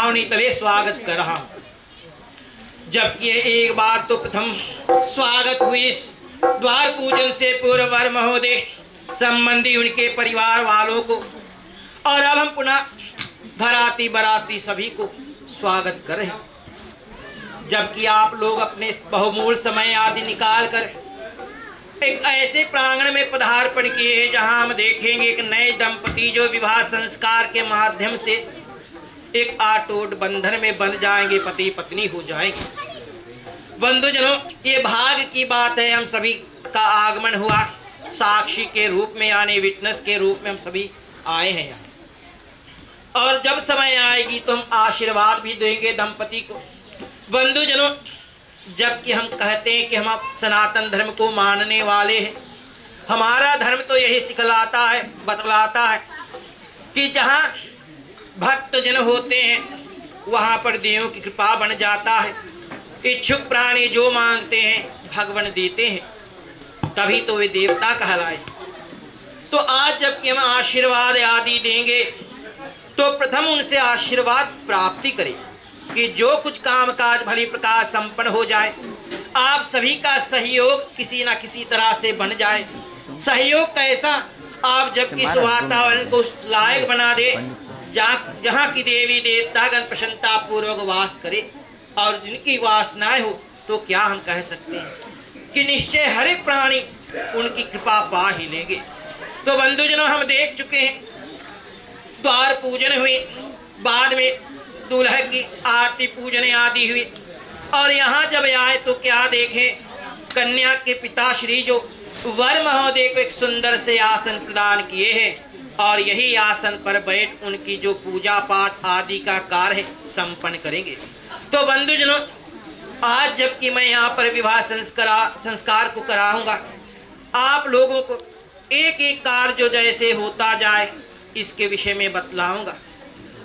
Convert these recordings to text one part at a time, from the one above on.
छावनी तले स्वागत कर रहा हूं। जबकि एक बार तो प्रथम स्वागत हुई इस द्वार पूजन से पूर्व वर महोदय संबंधी उनके परिवार वालों को, और अब हम पुनः घराती बराती सभी को स्वागत कर रहे हैं। जबकि आप लोग अपने बहुमूल्य समय आदि निकाल कर एक ऐसे प्रांगण में पदार्पण किए हैं जहां हम देखेंगे एक नए दंपति जो विवाह संस्कार के माध्यम से एक अटूट बंधन में बंध जाएंगे, पति पत्नी हो जाएंगे। बंधुजनों, ये भाग की बात है, हम सभी का आगमन हुआ साक्षी के रूप में, यानी विटनेस के रूप में हम सभी आए हैं यहाँ। और जब समय आएगी तो हम आशीर्वाद भी देंगे दंपति को। बंधुजनों, जबकि हम कहते हैं कि हम सनातन धर्म को मानने वाले हैं, हमारा धर्म तो यही सिखलाता है, बतलाता है कि जहाँ भक्त जन होते हैं वहाँ पर देवों की कृपा बन जाता है। इच्छुक प्राणी जो मांगते हैं भगवान देते हैं, तभी तो वे देवता कहलाए। तो आज जबकि हम आशीर्वाद आदि देंगे तो प्रथम उनसे आशीर्वाद प्राप्ति करें कि जो कुछ काम काज भली प्रकार संपन्न हो जाए, आप सभी का सहयोग किसी न किसी तरह से बन जाए। सहयोग कैसा? आप जबकि इस वातावरण को लायक बना दे जहाँ की देवी देवतागण प्रसन्नता पूर्वक वास करे, और जिनकी वासनाएं हो तो क्या हम कह सकते हैं कि निश्चय हर एक प्राणी उनकी कृपा पा ही लेंगे। तो बंधुजनों, हम देख चुके हैं द्वार पूजन हुई, बाद में दूल्हे की आरती पूजन आदि हुई, और यहाँ जब आए तो क्या देखें, कन्या के पिताश्री जो वर महोदय को एक सुंदर से आसन प्रदान किए हैं, और यही आसन पर बैठ उनकी जो पूजा पाठ आदि का कार्य है संपन्न करेंगे। तो बंधुजनों, आज जबकि मैं यहाँ पर विवाह संस्कार को कराऊंगा, आप लोगों को एक एक कार्य जो जैसे होता जाए इसके विषय में बतलाऊंगा।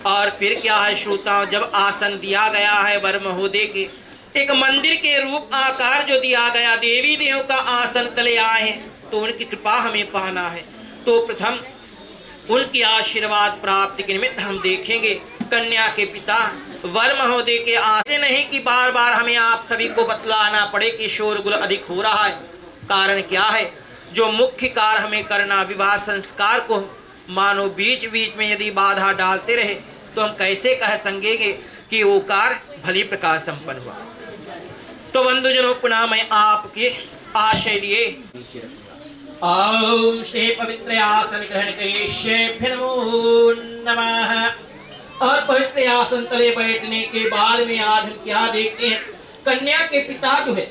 और फिर क्या है श्रोताओं, जब आसन दिया गया है वर महोदय के, एक मंदिर के रूप आकार जो दिया गया, देवी देव का आसन तले आए हैं तो उनकी कृपा हमें पाना है। तो प्रथम उनके आशीर्वाद प्राप्ति के निमित्त हम देखेंगे कन्या के पिता वर महोदय के आसे नहीं कि बार बार हमें आप सभी को बतलाना पड़े कि शोरगुल अधिक हो रहा है। कारण क्या है? जो मुख्य कार्य हमें करना, विवाह संस्कार को मानो बीच बीच में यदि बाधा डालते रहे तो हम कैसे कह सकेंगे कि वो कार्य भली प्रकार संपन्न हुआ। तो बंधुजनों, पुनः मैं आपके आशय लिए ओम श्री पवित्र आसन ग्रहण करिष्ये, फिर नमो नमः। और पवित्र आसन तले बैठने के बाद में आज हम क्या देखते हैं, कन्या के पिता जो है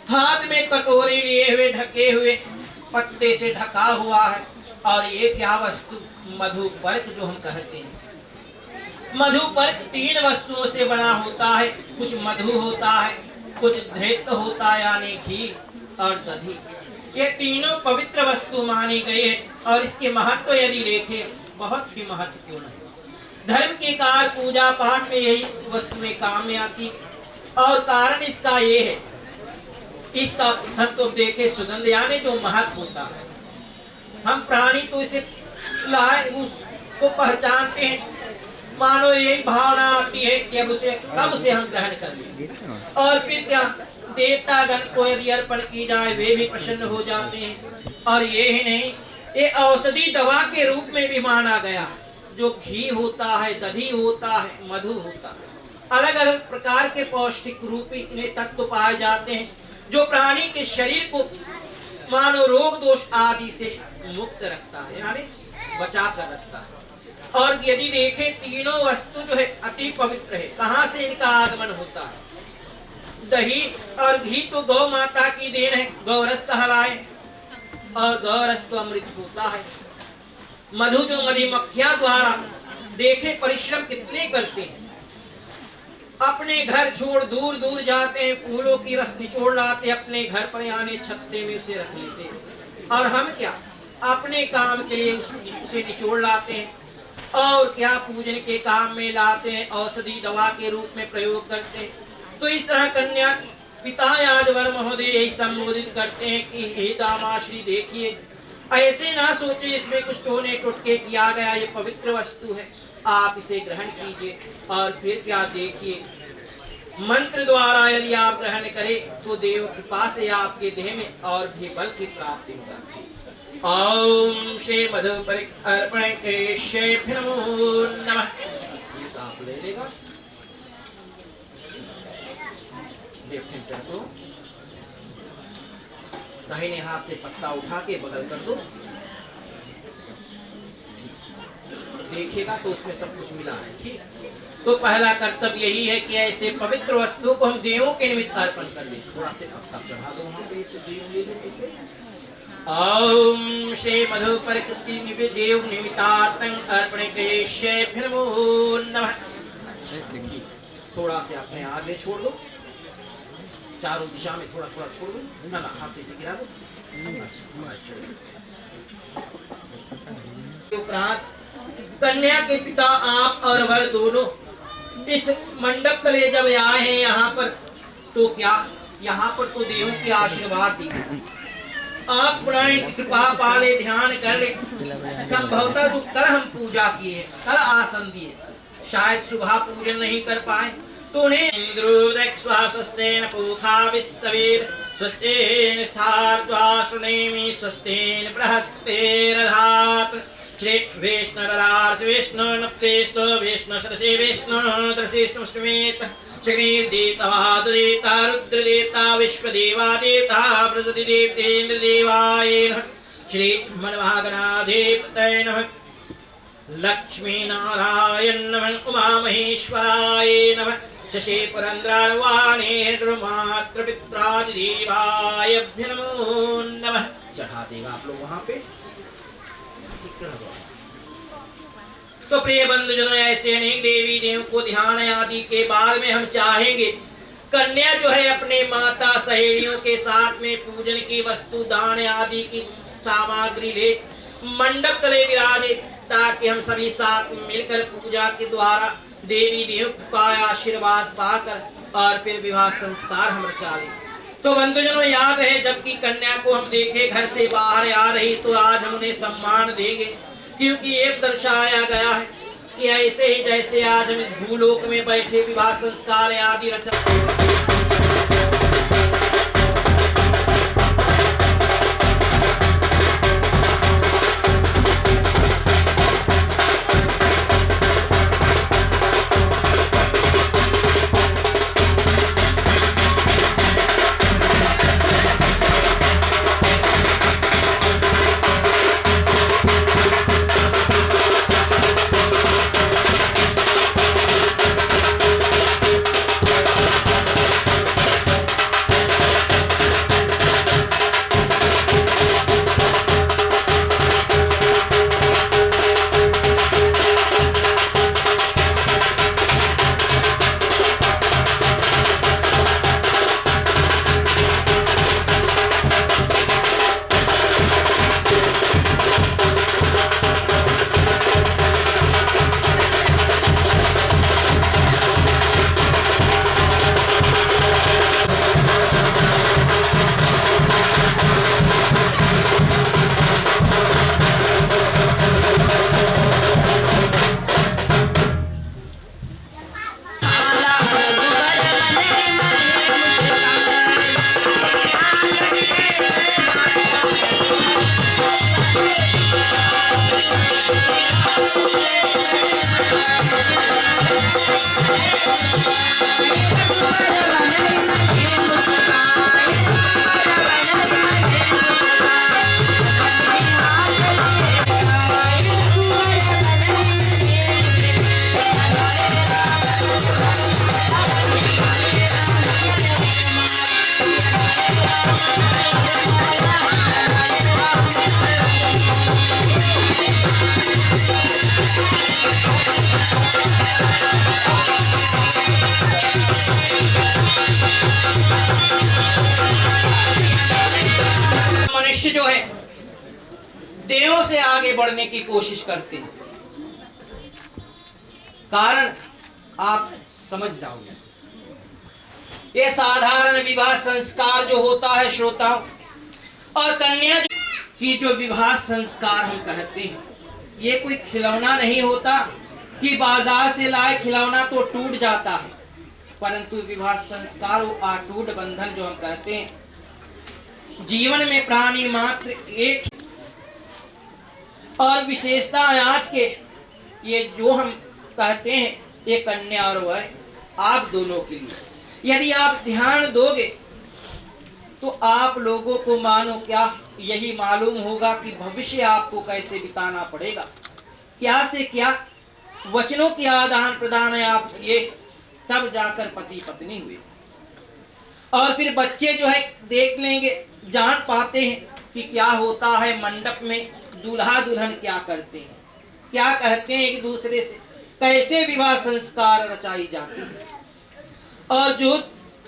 हाथ में कटोरी लिए हुए ढके हुए पत्ते से ढका हुआ है, और ये क्या वस्तु? मधुपर्क जो हम कहते हैं। मधुपर्क 3 वस्तुओं से बना होता है, कुछ मधु होता है, कुछ घृत होता है यानी घी, और दही। ये तीनों पवित्र वस्तु मानी गई है, और इसके महत्व यदि देखें बहुत ही महत्वपूर्ण है। धर्म के कार्य पूजा पाठ में यही वस्तुएं काम में आती, और कारण इसका ये है, इसका हम तो देखे सुगंध यानी जो महक होता है, हम प्राणी तो इसे लाए उसको पहचानते हैं, मानो यही भावना आती है कि अब उसे कब से हम ग्रहण कर लें। और फिर क्या, देवतागण को यदि अर्पण की जाए वे भी प्रसन्न हो जाते हैं। और ये ही नहीं, ये औषधि दवा के रूप में भी माना गया है। जो घी होता है, दही होता है, मधु होता है, अलग अलग प्रकार के पौष्टिक रूप में तत्व पाए जाते हैं जो प्राणी के शरीर को मानो रोग दोष आदि से मुक्त रखता है, यानी बचा कर रखता है। और यदि देखें तीनों वस्तु जो है अति पवित्र है। कहाँ से इनका आगमन होता है? दही और घी तो गौ माता की देन है, गौरस कहलाए, और गौरस तो अमृत होता है। मधु जो मधुमक्खियां द्वारा देखे परिश्रम कितने करते हैं, अपने घर छोड़ दूर दूर जाते हैं, फूलों की रस निचोड़ लाते, अपने घर पर आने छत्ते में उसे रख लेते हैं। और हम क्या अपने काम के लिए उसे निचोड़ लाते हैं, और क्या पूजन के काम में लाते हैं, औषधि दवा के रूप में प्रयोग करते हैं। तो इस तरह कन्या की पिता आज वर महोदय यही संबोधित करते हैं कि हे दामाश्री, देखिए ऐसे ना सोचे इसमें कुछ टोने टुटके किया गया, ये पवित्र वस्तु है। आप इसे ग्रहण कीजिए और फिर क्या देखिए, मंत्र द्वारा यदि आप ग्रहण करें तो देव कृपा से आपके देह में और भी बल की प्राप्ति होगा। ओम श्री मधु अर्पण केशेभ्यो नमः। आप ले लेगा को दाहिने हाथ से पत्ता उठा के बगल कर दो, देखिएगा तो उसमें सब कुछ मिला है। ठीक, तो पहला कर्तव्य यही है कि ऐसे पवित्र वस्तु को हम देवों के निमित्त अर्पण कर दें। थोड़ा से पत्ता चढ़ा दो वहां पे, इसे देव ले लें इसे। ओम श्री मधु प्रकृति देव निमित्तार्थं अर्पण केशेभ्यो नमः। देखिए थोड़ा से अपने आगे छोड़ दो, चारों दिशा में थोड़ा थोड़ा छोड़ दो, ना हाथ से गिरा दो। उपरांत कन्या के पिता आप और वर दोनों इस मंडप के लिए जब आए हैं यहाँ पर, तो क्या यहाँ पर तो देवों के आशीर्वाद दी, आप पुराण की कृपा पाले, ध्यान कर ले। संभवतः जो कल हम पूजा किए, कल आसन दिए, शायद सुबह पूजन नहीं कर पाए, तो उन्हें इंद्रोदक्ष्वास्तेन पूखा विश्वेर स्वस्तेन स्थात्वा श्रुणेमि स्वस्तेन बृहस्पतिर्दधातु। श्री विष्णुरार्ष विष्णु नप्तेष्टो विष्णु सरसे विष्णु दर्शिष्टमष्टमेत शक्तिर्देवता देवता रुद्रदेवता विश्वदेवा देवता बृहस्पति देवतेन्द्र देवाय नमः। श्री मनवागणाधिपतये नमः। लक्ष्मी नारायण नमः। उमा महेश्वराय नमः। शशि पुरंद्रावाणे मातृ पित्रादि देवाय नमो नमः। चढ़ा देगा आप लोग वहां पे। तो प्रिय बंधुजनों, ऐसे अनेक देवी देव को ध्यान आदि के बाद में हम चाहेंगे कन्या जो है अपने माता सहेलियों के साथ में पूजन की वस्तु दान आदि की सामग्री ले मंडप तले विराजे, ताकि हम सभी साथ मिलकर पूजा के द्वारा देवी देव का आशीर्वाद पाकर और फिर विवाह संस्कार हम रचा लें। तो बंधुजनों, याद है जबकि कन्या को हम देखे घर से बाहर आ रही, तो आज हम उन्हें सम्मान देंगे, क्योंकि ये दर्शाया गया है कि ऐसे ही जैसे आज हम इस भूलोक में बैठे विवाह संस्कार आदि रचा मनुष्य जो है देवों से आगे बढ़ने की कोशिश करते हैं। कारण आप समझ जाओगे, ये साधारण विवाह संस्कार जो होता है श्रोताओं, और कन्या की जो विवाह संस्कार हम कहते हैं, ये कोई खिलौना नहीं होता कि बाजार से लाए खिलौना तो टूट जाता है, परंतु विवाह संस्कार वो अटूट बंधन जो हम कहते हैं। जीवन में प्राणी मात्र एक, और विशेषता आज के ये जो हम कहते हैं ये कन्या और वह आप दोनों के लिए यदि आप ध्यान दोगे तो आप लोगों को मानो क्या यही मालूम होगा कि भविष्य आपको कैसे बिताना पड़ेगा। क्या से क्या वचनों की आदान प्रदान आप किए, तब जाकर पति पत्नी हुए। और फिर बच्चे जो है देख लेंगे, जान पाते हैं कि क्या होता है मंडप में, दूल्हा दुल्हन क्या करते हैं, क्या कहते हैं एक दूसरे से, कैसे विवाह संस्कार रचाई जाती है। और जो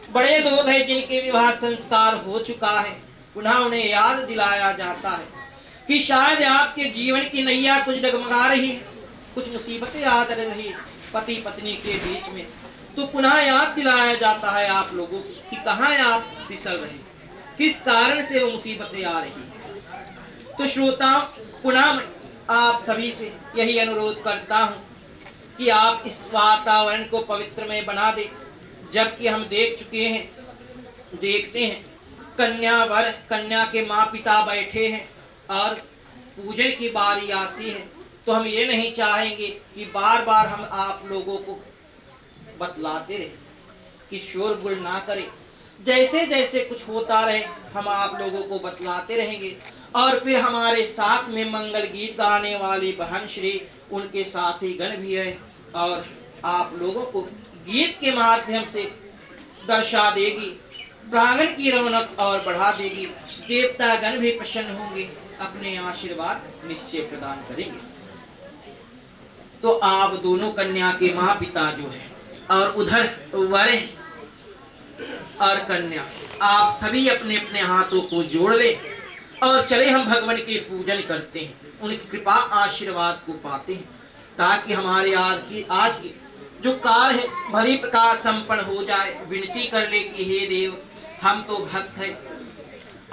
बड़े लोग हैं जिनके विवाह संस्कार हो चुका है, पुनः उन्हें याद दिलाया जाता है कि शायद आपके जीवन की नैया कुछ डगमगा रही है, कुछ मुसीबतें आ रही है पति पत्नी के बीच में, तो पुनः याद दिलाया जाता है आप लोगों को कि कहाँ आप फिसल रहे, किस कारण से वो मुसीबतें आ रही है। तो श्रोताओं, पुनः मैं आप सभी से यही अनुरोध करता हूँ कि आप इस वातावरण को पवित्र में बना दे। जबकि हम देख चुके हैं, देखते हैं कन्या के माँ पिता बैठे हैं और पूजन की बारी आती है, तो हम ये नहीं चाहेंगे कि बार बार हम आप लोगों को बतलाते रहे कि शोरगुल ना करें। जैसे जैसे कुछ होता रहे हम आप लोगों को बतलाते रहेंगे। और फिर हमारे साथ में मंगल गीत गाने वाली बहन श्री, उनके साथी गण भी है, और आप लोगों को गीत के माध्यम से दर्शा देगी, प्रांगण की रौनक और बढ़ा देगी। देवता गण भी प्रसन्न होंगे, अपने आशीर्वाद निश्चय प्रदान करेंगे। तो आप दोनों कन्या के माँ पिता जो है और उधर वर और कन्या, आप सभी अपने अपने हाथों को जोड़ ले और चले हम भगवान के पूजन करते हैं, उनकी कृपा आशीर्वाद को पाते हैं, ताकि हमारे आज की जो काल है भली प्रकार संपन्न हो जाए। विनती कर ले कि हे देव, हम तो भक्त हैं,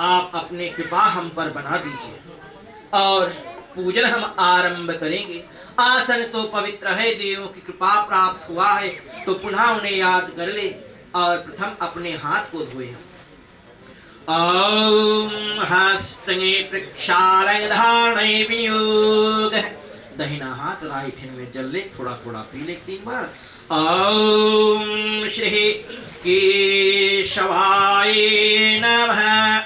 आप अपने कृपा हम पर बना दीजिए और पूजन हम आरंभ करेंगे। आसन तो पवित्र है, देवों की कृपा प्राप्त हुआ है, तो पुनः उन्हें याद कर ले और प्रथम अपने हाथ को धोए हम। ओम हस्तंगे प्रक्षालय धारणय विनियोग। दहिना हाथ राइट हैंड में जल ले, थोड़ा थोड़ा पी ले 3 बार। ओम श्री केशवाय नमः।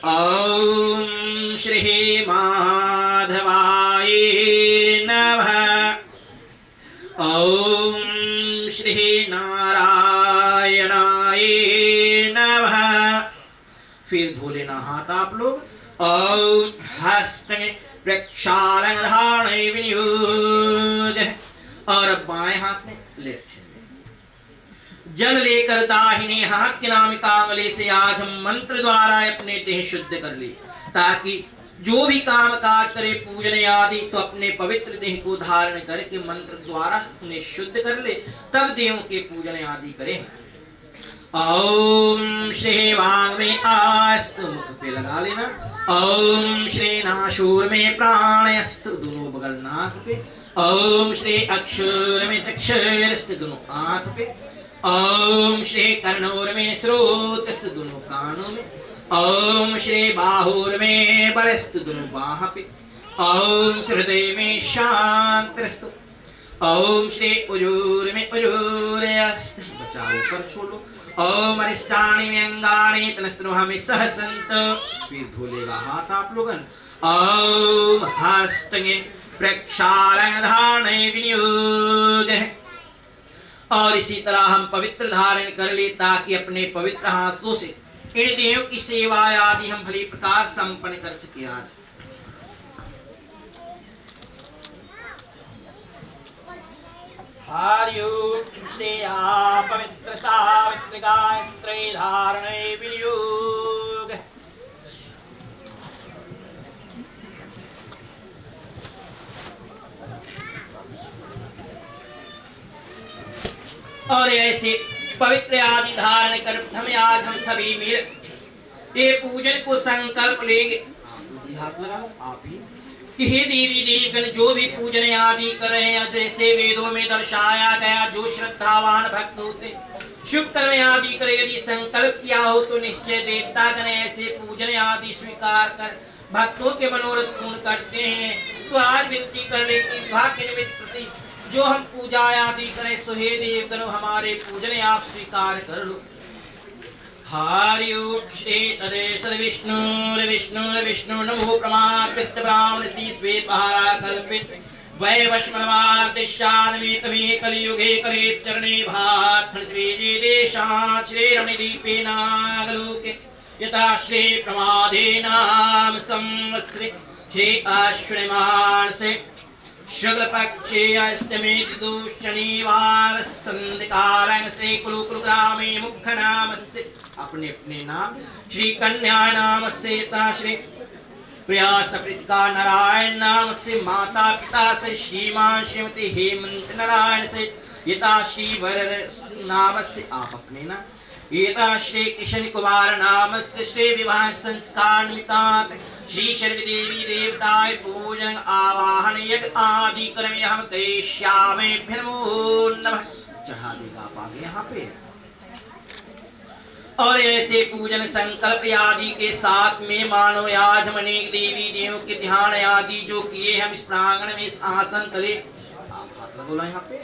ओम श्री माधवाय नमः। ओम श्री नारायणाय नमः। फिर धो लेना हाथ आप लोग। ओम हस्त प्रक्षालन धारणय विनियोग। और अब बाएं हाथ में, लेफ्ट हैंड में जल लेकर दाहिने हाथ के नामिका अंगुली से आज हम मंत्र द्वारा अपने देह शुद्ध कर ले, ताकि जो भी काम काज करे पूजन आदि तो अपने पवित्र देह को धारण करके मंत्र द्वारा उन्हें शुद्ध कर ले, तब देवों के पूजन आदि करें। ओम श्री वांग में आस्तु, मुख पे लगा लेना। ओम श्री नाशूर में प्राणयस्तु, दोनों बगल नाक पे। ओम श्री अक्षर में चक्षुरस्तु, दोनों आंख पे। ओम श्री कर्णोर में श्रोतस्तु, दोनों कानों में। ओम श्री बाहुर में बलस्तु, दोनों बाह पे। ओम हृदय में शांतस्तु। ओम श्री उजूर में उजूरयस्तु, बचाओ ऊपर छोड़ो। ओम अरिष्टानि व्यंगानि तनस्त्रोहमि सहसंत। फिर धोलेगा हाथ आप लोगन। ओम हस्तंगे प्रक्षालन धारणय विनियोग। और इसी तरह हम पवित्र धारण कर ले, ताकि अपने पवित्र हाथों से इन देवों की सेवा आदि हम भली प्रकार संपन्न कर सके। आज श्रेया पवित्र सावित्री गायत्री धारणय विनियोग। और ऐसे पवित्र आदि धारण कर हमें आज हम सभी मिल ये पूजन को संकल्प लेंगे। हाथ लगाओ आप ही। कि हे देवी देवगण जो भी पूजन आदि कर रहे हैं, जैसे वेदों में दर्शाया गया, जो श्रद्धावान भक्त होते शुभ कर्म आदि करे, यदि संकल्प किया हो तो निश्चय देवता गण ऐसे पूजन आदि स्वीकार कर भक्तों के मनोरथ पूर्ण करते हैं। तो आज विनती करने की विवाह के निमित्त प्रति जो हम पूजा आदि करें, सो हे देवगण हमारे पूजन आप स्वीकार कर लो। हरि ओम श्री तदेश्वर विष्णु विष्णु विष्णु नमो प्रमापित ब्राह्मण श्री श्वेत महारा कल्पित वैवस्मनवादिशान्वित में कलियुगे कले चरणे भात श्री देशात् श्री रमणीदीपे नागलोके यथा श्री प्रमादे नाम संवत्सरे श्री अश्विनी मासे शुक्ल पक्षे अष्टमी तिथौ शनिवार संध्याकाल से कुलुकुल ग्रामे मुख्य नाम से अपने अपने नाम श्री कन्या नाम से श्री प्रयास प्रीतिका नारायण नाम से माता पिता से श्रीमान श्रीमती हेमंत नारायण से यथा श्री वर नाम से आप अपने नाम यथा श्री किशन कुमार नाम से श्री विवाह संस्कार निमित्तात् श्री शर्वी देवी देवताय पूजन आवाहन यज्ञ आदि कर्म हम करिष्यामि नमो नमः। चढ़ा देगा आप आगे यहाँ पे। और ऐसे पूजन संकल्प आदि के साथ में मानो आज हम अनेक देवी देवों के ध्यान आदि जो किए हम इस प्रांगण में इस आसन तले आप हाथ बोला यहाँ पे।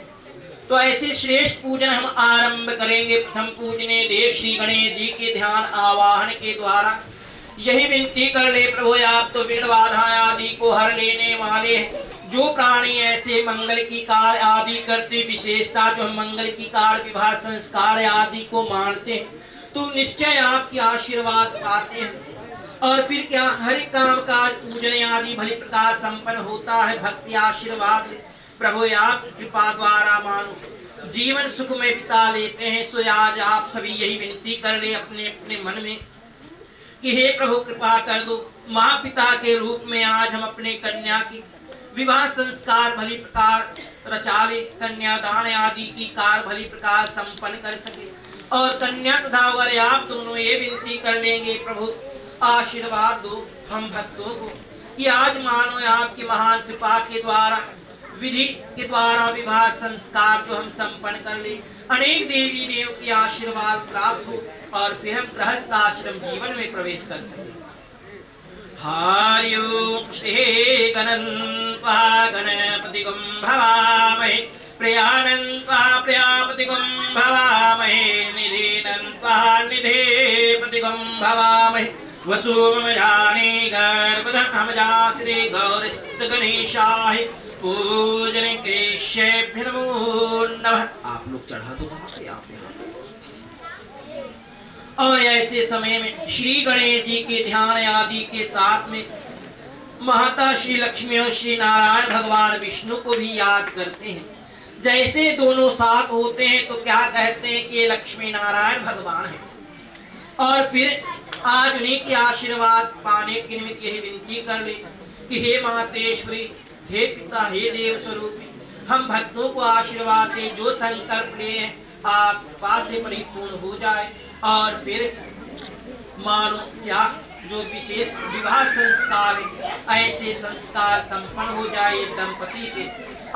तो ऐसे श्रेष्ठ पूजन हम आरंभ करेंगे। प्रथम पूजने देव श्री गणेश जी के ध्यान आवाहन के द्वारा यही विनती कर ले प्रभु आप तो विघ्न बाधा आदि को हर लेने वाले हैं। जो प्राणी ऐसे मंगल की कार्य आदि करते, विशेषता जो हम मंगल की कार्य विवाह संस्कार आदि को मानते हैं, तो निश्चय आपकी आशीर्वाद पाते हैं। और फिर क्या हर एक काम काज पूजन आदि भली प्रकार संपन्न होता है। भक्ति आशीर्वाद प्रभु आप कृपा द्वारा मानो जीवन सुख में बिता लेते हैं। सो आज आप सभी यही विनती कर ले अपने अपने मन में कि हे प्रभु कृपा कर दो। माँ पिता के रूप में आज हम अपने कन्या की विवाह संस्कार भली प्रकार रचा ले, कन्यादान आदि की कार भली प्रकार संपन्न कर सके। और कन्या तथा वर आप दोनों ये विनती कर लेंगे प्रभु आशीर्वाद दो हम भक्तों को कि आज मानो आपकी महान कृपा के द्वारा विधि के द्वारा विवाह संस्कार जो हम संपन्न कर ले, अनेक देवी देव की आशीर्वाद प्राप्त हो और फिर हम गृहस्थ आश्रम जीवन में प्रवेश कर सके। हरि ओम श्री गणपतिगं भवामहे प्रियानन्त्वा प्रियापतिगं भवामहे निधीनन्त्वा निधेपतिगं भवामहे वसुमयानि गर्भधनमजा श्री गौरस्त गणेशाय पूजन कृष्येभ्यो नमो नमः। आप लोग चढ़ा दो वहां पे आप यहाँ। और ऐसे समय में श्री गणेश जी के ध्यान आदि के साथ में माता श्री लक्ष्मी और श्री नारायण भगवान विष्णु को भी याद करते हैं। जैसे दोनों साथ होते हैं तो क्या कहते हैं कि लक्ष्मी नारायण भगवान है। और फिर आज उन्हीं के आशीर्वाद पाने के निमित्त यही विनती कर ले कि हे मातेश्वरी, हे पिता, हे देव स्वरूपी, हम भक्तों को आशीर्वाद दे। जो संकल्प लिए हैं आप पास से परिपूर्ण हो जाए। और फिर मानो क्या जो विशेष विवाह संस्कार है ऐसे संस्कार संपन्न हो जाए दंपति के।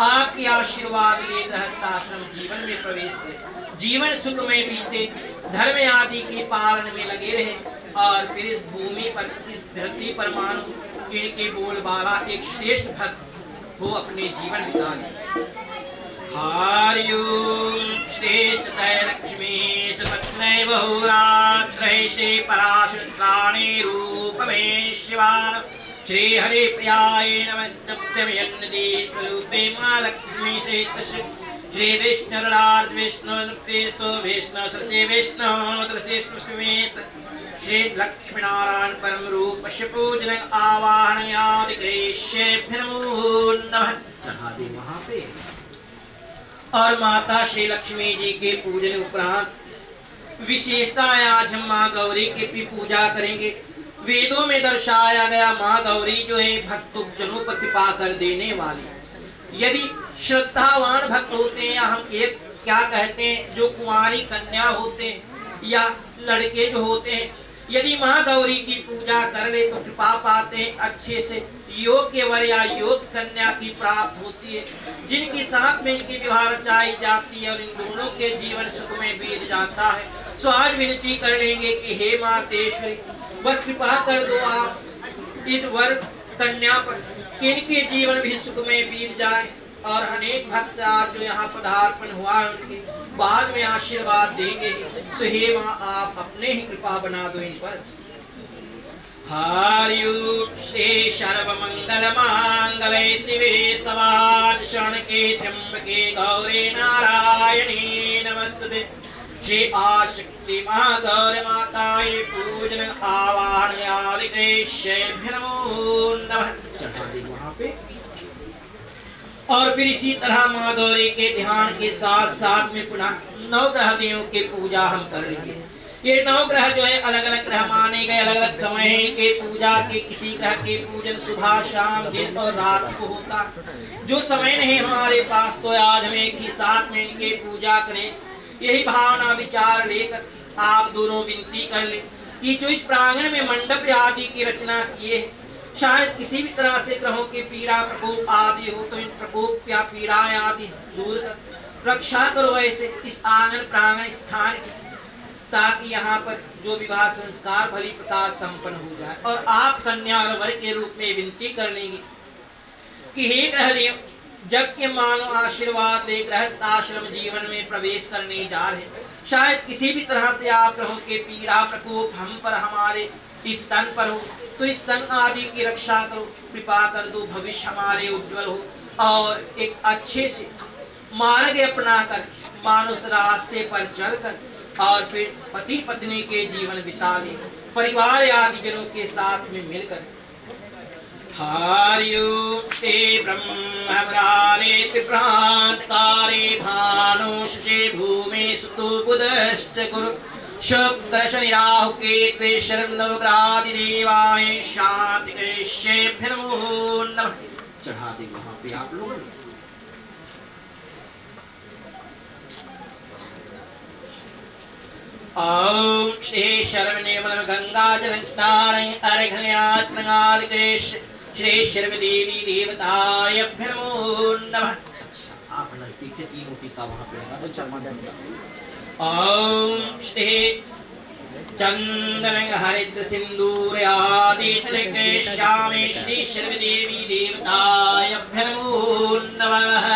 आपके आशीर्वाद लिए गृहस्थ आश्रम जीवन में प्रवेश करें, जीवन सुख में बीते, धर्म आदि के पालन में लगे रहे। और फिर इस भूमि पर इस धरती पर मानो इनके बोलबाला एक श्रेष्ठ भक्त हो अपने जीवन बिता ले। हरि ओम श्रेष्ठ लक्ष्मी सुपत्नै बहुरात्रै श्री पराशुत्राणि रूप में शिवान श्री हरि प्रियाय नमस्तभ्यमयन्नदी स्वरूपे माँ लक्ष्मी से श्री विष्णुराज विष्णु प्रेतो विष्णु सरसे विष्णु तरसेष्णु समेत श्री लक्ष्मी नारायण परम रूप पूजन आवाहन आदि कृष्येभ्यो नमो नमः। चढ़ा दे वहां पे। और माता श्री लक्ष्मी जी के पूजन उपरांत विशेषता आज हम माँ गौरी की भी पूजा करेंगे। वेदों में दर्शाया गया माँ गौरी जो है भक्तजनों पर कृपा कर देने वाली। यदि श्रद्धावान भक्त होते हैं या हम एक क्या कहते हैं जो कुंवारी कन्या होते हैं या लड़के जो होते हैं, यदि माँ गौरी की पूजा कर ले तो कृपा पाते हैं, अच्छे से योग्य वर या योग्य कन्या की प्राप्त होती है, जिनके साथ में इनकी विवाह रचाई जाती है और इन दोनों के जीवन सुख में बीत जाता है। सो आज विनती कर लेंगे कि हे मातेश्वरी, बस कृपा कर दो आप इन वर कन्या पर, इनके जीवन भी सुख में बीत जाए और अनेक भक्त आज जो यहाँ पदार्पण हुआ है उनके बाद में आशीर्वाद देंगे। सो हे माँ, आप अपने ही कृपा बना दो इन पर। हरिओम श्री सर्वमंगल मांगल्ये शिवे सर्वार्थ शरणके त्र्यंबके गौरी नारायणी नमस्तुते। श्री आशक्ति महागौर माताये पूजन आवाहन आदिकेशेभ्य नमो नमः। चढ़ा दे वहां पे। और फिर इसी तरह माँ गौरी के ध्यान के साथ साथ में पुनः 9 ग्रह देवों की पूजा हम कर लेंगे। ये 9 ग्रह जो है अलग अलग ग्रह माने गए, अलग अलग समय के पूजा के, किसी ग्रह के पूजन सुबह शाम दिन और रात को होता। जो समय नहीं हमारे पास तो आज हम एक ही साथ में इनके पूजा करें, यही भावना विचार लेकर आप दोनों विनती कर ले कि जो इस प्रांगण में मंडप आदि की रचना किए, शायद किसी भी तरह से ग्रहों के पीड़ा प्रकोप आदि हो तो इन प्रकोप या पीड़ा आदि दूर कर रक्षा करो ऐसे इस आंगन प्रांगण स्थान की, ताकि यहाँ पर जो विवाह संस्कार भली प्रकार संपन्न हो जाए। और आप कन्या और वर के रूप में विनती कर लेंगे कि हे ग्रहदेव, जब के मानो आशीर्वाद ले गृहस्थ आश्रम जीवन में प्रवेश करने जा रहे, शायद किसी भी तरह से आप ग्रहों के पीड़ा प्रकोप हम पर हमारे इस तन पर हो तो इस तन आदि की रक्षा करो, कृपा कर दो, भविष्य हमारे उज्जवल हो और एक अच्छे से मार्ग अपना कर मानुष रास्ते पर चलकर और फिर पति पत्नी के जीवन बिता ले, परिवार आदि जनों के साथ में मिलकर। हरिओम श्री ब्रह्ममुरारे त्रिप्रांतकारे भानुषे भूमि सुतो बुधश्च गुरु शुक्र शनि राहु केतवे शरणो ग्रादि देवाय शांति कृष्येभ्य नमो नमः। चढ़ा दे वहां पे आप लोग। ओम श्री शर्व निर्मल गंगा जल स्नान अर्घ्यात्मनादिकेश श्री शर्व देवी देवताय नमो नमः। अच्छा, आप नजदीक के तीनों टीका वहां पे लगा दो। ओम श्री चंदन हरिद्र सिंदूर आदि तिलके श्यामे श्री शर्व देवी देवताय नमो नमः।